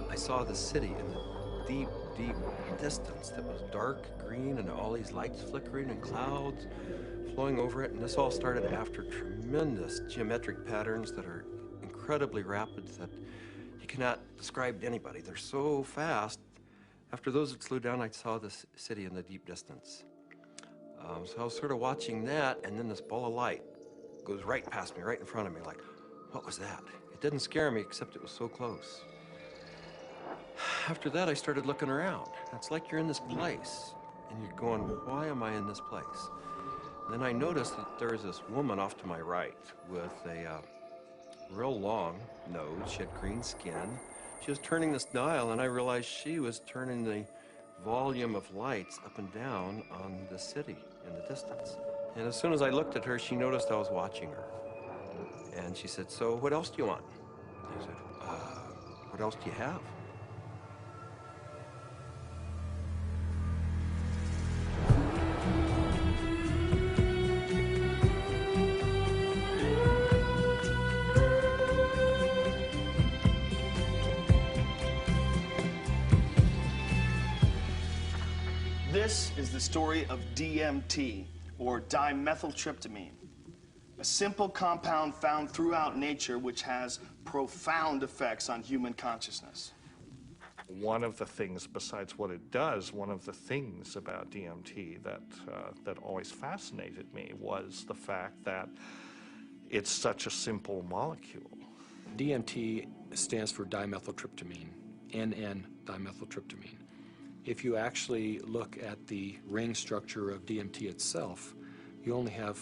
I saw the city in the deep, deep distance that was dark green and all these lights flickering and clouds flowing over it. And this all started after tremendous geometric patterns that are incredibly rapid that you cannot describe to anybody. They're so fast. After those had slowed down, I saw this city in the deep distance. So I was sort of watching that, and then this ball of light goes right past me, right in front of me, like, what was that? It didn't scare me, except it was so close. After that, I started looking around. It's like you're in this place, and you're going, why am I in this place? And then I noticed that there was this woman off to my right with a real long nose. She had green skin. She was turning this dial, and I realized she was turning the volume of lights up and down on the city in the distance. And as soon as I looked at her, she noticed I was watching her. And she said, so what else do you want? I said, what else do you have? This is the story of DMT, or dimethyltryptamine, a simple compound found throughout nature which has profound effects on human consciousness. One of the things, besides what it does, one of the things about DMT that always fascinated me was the fact that it's such a simple molecule. DMT stands for dimethyltryptamine, N-dimethyltryptamine. If you actually look at the ring structure of DMT itself, you only have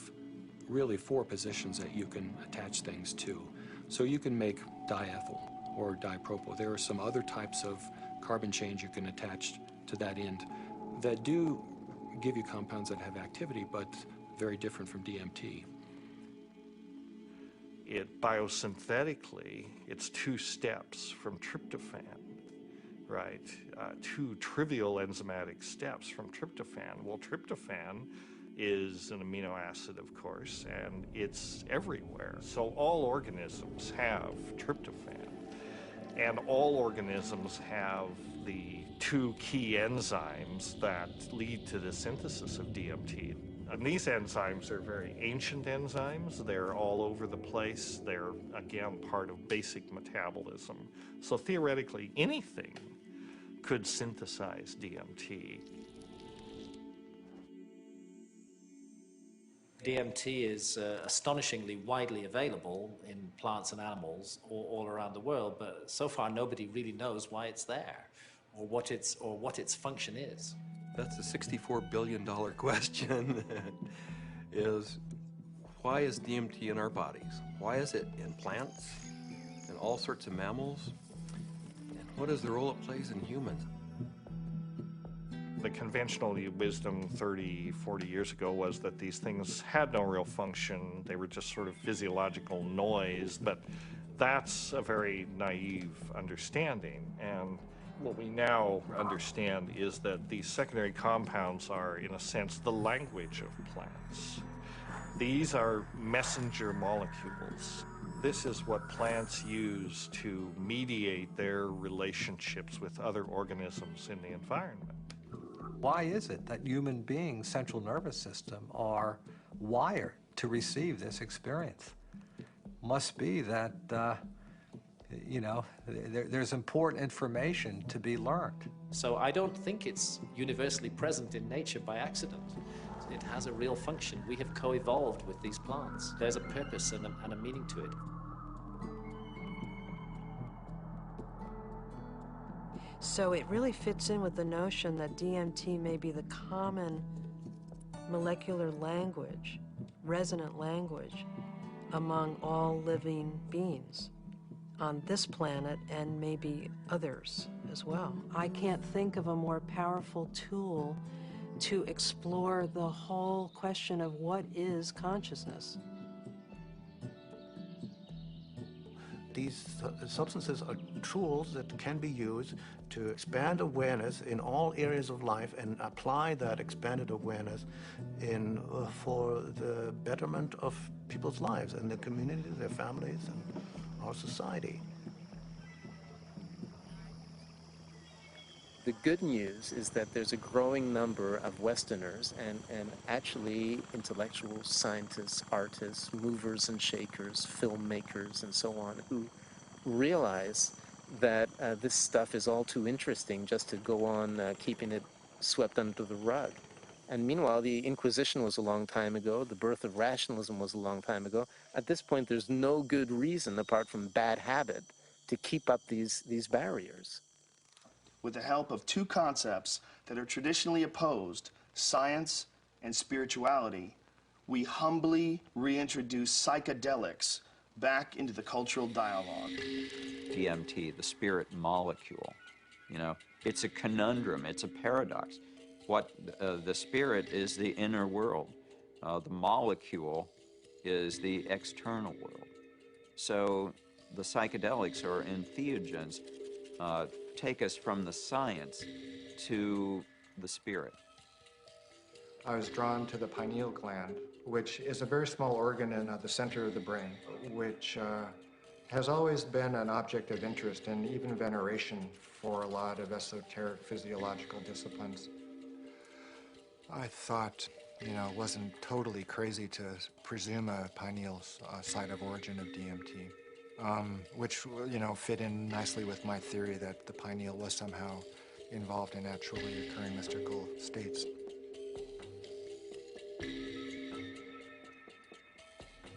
really 4 positions that you can attach things to. So you can make diethyl or dipropyl. There are some other types of carbon chains you can attach to that end that do give you compounds that have activity, but very different from DMT. Biosynthetically, it's 2 steps from tryptophan. Right, 2 trivial enzymatic steps from tryptophan. Well, tryptophan is an amino acid, of course, and it's everywhere. So all organisms have tryptophan, and all organisms have the 2 key enzymes that lead to the synthesis of DMT. And these enzymes are very ancient enzymes. They're all over the place. They're, again, part of basic metabolism. So theoretically, anything could synthesize DMT. DMT is astonishingly widely available in plants and animals all around the world, but so far nobody really knows why it's there or what its function is. That's a $64 billion question, is why is DMT in our bodies? Why is it in plants, in all sorts of mammals? What is the role it plays in humans? The conventional wisdom 30, 40 years ago was that these things had no real function. They were just sort of physiological noise, but that's a very naive understanding. And what we now understand is that these secondary compounds are, in a sense, the language of plants. These are messenger molecules. This is what plants use to mediate their relationships with other organisms in the environment. Why is it that human beings' central nervous system are wired to receive this experience? Must be that, there's important information to be learned. So I don't think it's universally present in nature by accident. It has a real function. We have co-evolved with these plants. There's a purpose and a meaning to it. So it really fits in with the notion that DMT may be the common molecular language, resonant language, among all living beings on this planet and maybe others as well. I can't think of a more powerful tool to explore the whole question of what is consciousness. these substances are tools that can be used to expand awareness in all areas of life and apply that expanded awareness for the betterment of people's lives and their communities, their families, and our society. The good news is that there's a growing number of Westerners and actually intellectuals, scientists, artists, movers and shakers, filmmakers, and so on, who realize that this stuff is all too interesting just to go on keeping it swept under the rug. And meanwhile, the Inquisition was a long time ago, the birth of rationalism was a long time ago. At this point, there's no good reason, apart from bad habit, to keep up these barriers. With the help of two concepts that are traditionally opposed, science and spirituality, we humbly reintroduce psychedelics back into the cultural dialogue. DMT, the spirit molecule, you know, it's a conundrum, it's a paradox. What the spirit is the inner world, the molecule is the external world. So the psychedelics or entheogens take us from the science to the spirit. I was drawn to the pineal gland, which is a very small organ in the center of the brain, which has always been an object of interest and even veneration for a lot of esoteric physiological disciplines. I thought, you know, it wasn't totally crazy to presume a pineal site of origin of DMT. Which, you know, fit in nicely with my theory that the pineal was somehow involved in naturally occurring mystical states.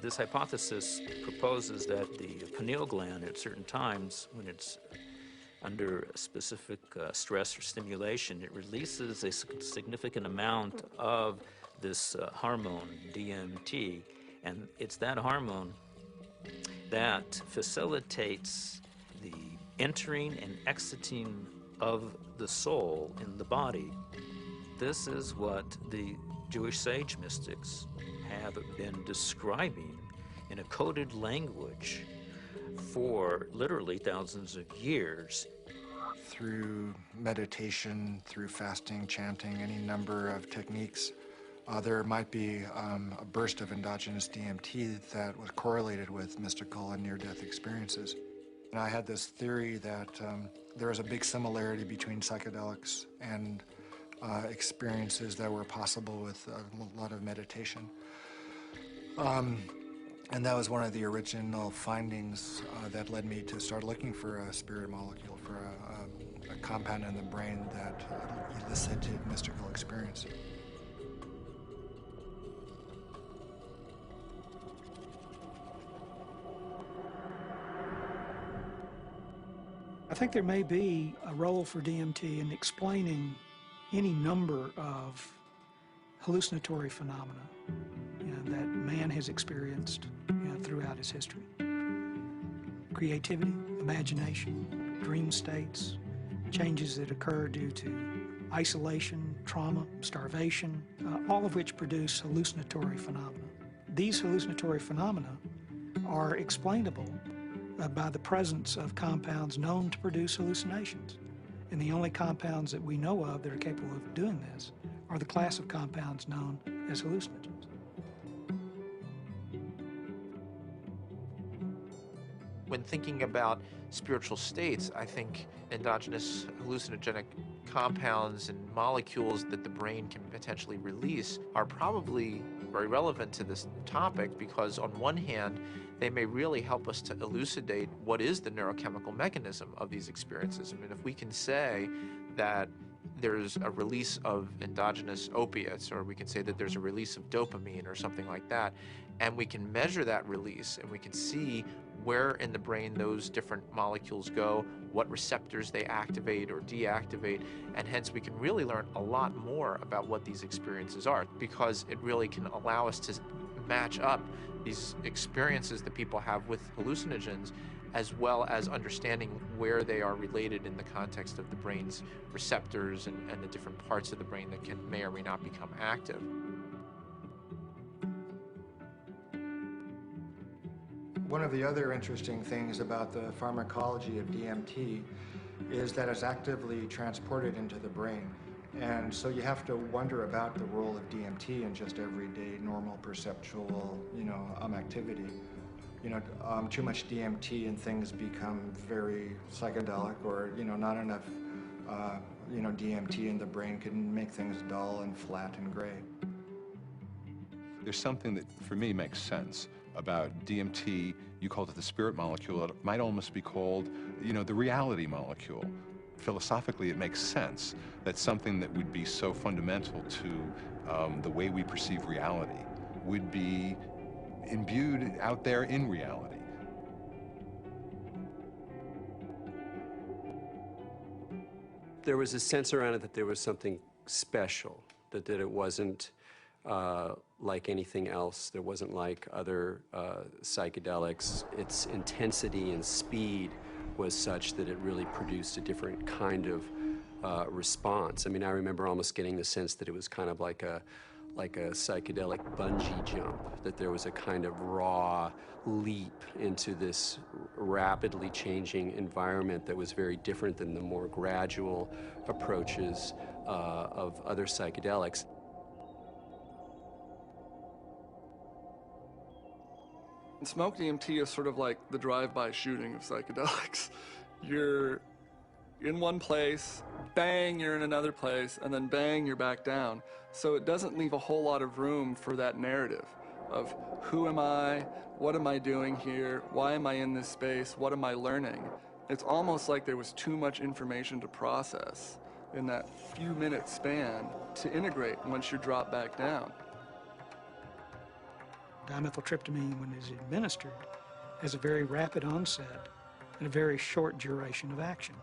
This hypothesis proposes that the pineal gland at certain times, when it's under specific stress or stimulation, it releases a significant amount of this hormone, DMT, and it's that hormone that facilitates the entering and exiting of the soul in the body. This is what the Jewish sage mystics have been describing in a coded language for literally thousands of years. Through meditation, through fasting, chanting, any number of techniques, there might be a burst of endogenous DMT that was correlated with mystical and near-death experiences. And I had this theory that there was a big similarity between psychedelics and experiences that were possible with a lot of meditation. And that was one of the original findings that led me to start looking for a spirit molecule, for a compound in the brain that elicited mystical experience. I think there may be a role for DMT in explaining any number of hallucinatory phenomena that man has experienced throughout his history. Creativity, imagination, dream states, changes that occur due to isolation, trauma, starvation, all of which produce hallucinatory phenomena. These hallucinatory phenomena are explainable by the presence of compounds known to produce hallucinations. And the only compounds that we know of that are capable of doing this are the class of compounds known as hallucinogens. When thinking about spiritual states, I think endogenous hallucinogenic compounds and molecules that the brain can potentially release are probably very relevant to this topic, because on one hand, they may really help us to elucidate what is the neurochemical mechanism of these experiences. I mean, if we can say that there's a release of endogenous opiates, or we can say that there's a release of dopamine or something like that, and we can measure that release and we can see where in the brain those different molecules go, what receptors they activate or deactivate, and hence we can really learn a lot more about what these experiences are, because it really can allow us to match up these experiences that people have with hallucinogens, as well as understanding where they are related in the context of the brain's receptors and the different parts of the brain that may or may not become active. One of the other interesting things about the pharmacology of DMT is that it's actively transported into the brain. And so you have to wonder about the role of DMT in just everyday, normal, perceptual, activity. Too much DMT and things become very psychedelic, or, not enough, DMT in the brain can make things dull and flat and gray. There's something that, for me, makes sense about DMT. You called it the spirit molecule. It might almost be called, the reality molecule. Philosophically, it makes sense that something that would be so fundamental to the way we perceive reality would be imbued out there in reality. There was a sense around it that there was something special, that it wasn't like anything else. There wasn't like other psychedelics. Its intensity and speed was such that it really produced a different kind of response. I mean, I remember almost getting the sense that it was kind of like a psychedelic bungee jump, that there was a kind of raw leap into this rapidly changing environment that was very different than the more gradual approaches of other psychedelics. Smoke DMT is sort of like the drive-by shooting of psychedelics. You're in one place, bang, you're in another place, and then bang, you're back down. So it doesn't leave a whole lot of room for that narrative of who am I, what am I doing here, why am I in this space, what am I learning? It's almost like there was too much information to process in that few minute span to integrate once you drop back down. Dimethyltryptamine, when it's administered, has a very rapid onset and a very short duration of action.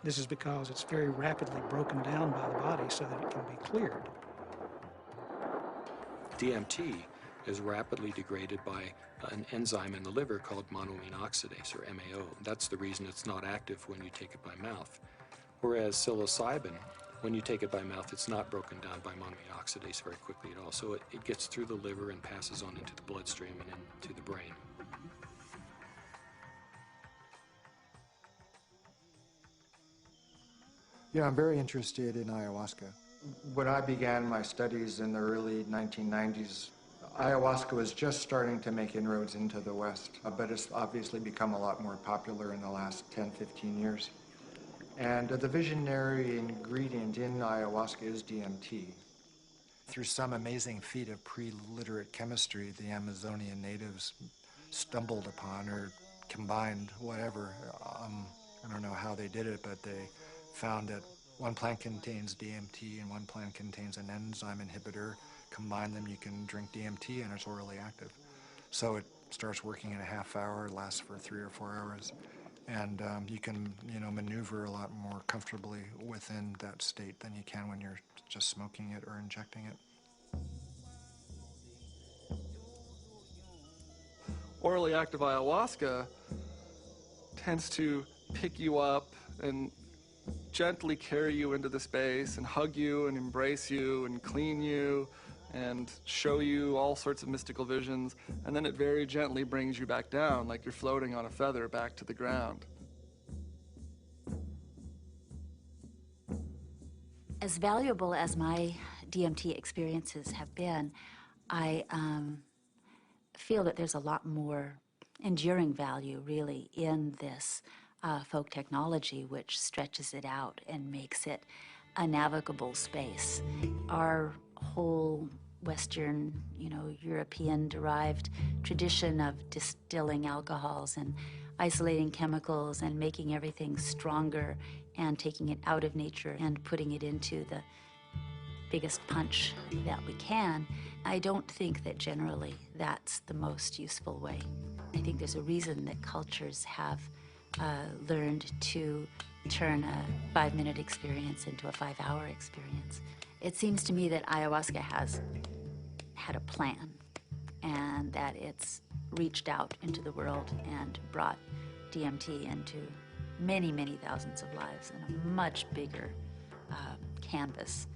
This is because it's very rapidly broken down by the body so that it can be cleared. DMT is rapidly degraded by an enzyme in the liver called monoamine oxidase, or MAO. That's the reason it's not active when you take it by mouth. Whereas psilocybin, when you take it by mouth, it's not broken down by monoamine oxidase very quickly at all. So it gets through the liver and passes on into the bloodstream and into the brain. Yeah, I'm very interested in ayahuasca. When I began my studies in the early 1990s, ayahuasca was just starting to make inroads into the West, but it's obviously become a lot more popular in the last 10, 15 years. And the visionary ingredient in ayahuasca is DMT. Through some amazing feat of pre-literate chemistry, the Amazonian natives stumbled upon or combined whatever. I don't know how they did it, but they found that one plant contains DMT and one plant contains an enzyme inhibitor. Combine them, you can drink DMT and it's orally active. So it starts working in a half hour, lasts for 3 or 4 hours. And you can, maneuver a lot more comfortably within that state than you can when you're just smoking it or injecting it. Orally active ayahuasca tends to pick you up and gently carry you into the space and hug you and embrace you and clean you and show you all sorts of mystical visions, and then it very gently brings you back down like you're floating on a feather back to the ground. As valuable as my DMT experiences have been, I feel that there's a lot more enduring value, really, in this folk technology, which stretches it out and makes it a navigable space. Our whole Western, European-derived tradition of distilling alcohols and isolating chemicals and making everything stronger and taking it out of nature and putting it into the biggest punch that we can, I don't think that generally that's the most useful way. I think there's a reason that cultures have learned to turn a 5-minute experience into a 5-hour experience. It seems to me that ayahuasca has had a plan and that it's reached out into the world and brought DMT into many, many thousands of lives in a much bigger canvas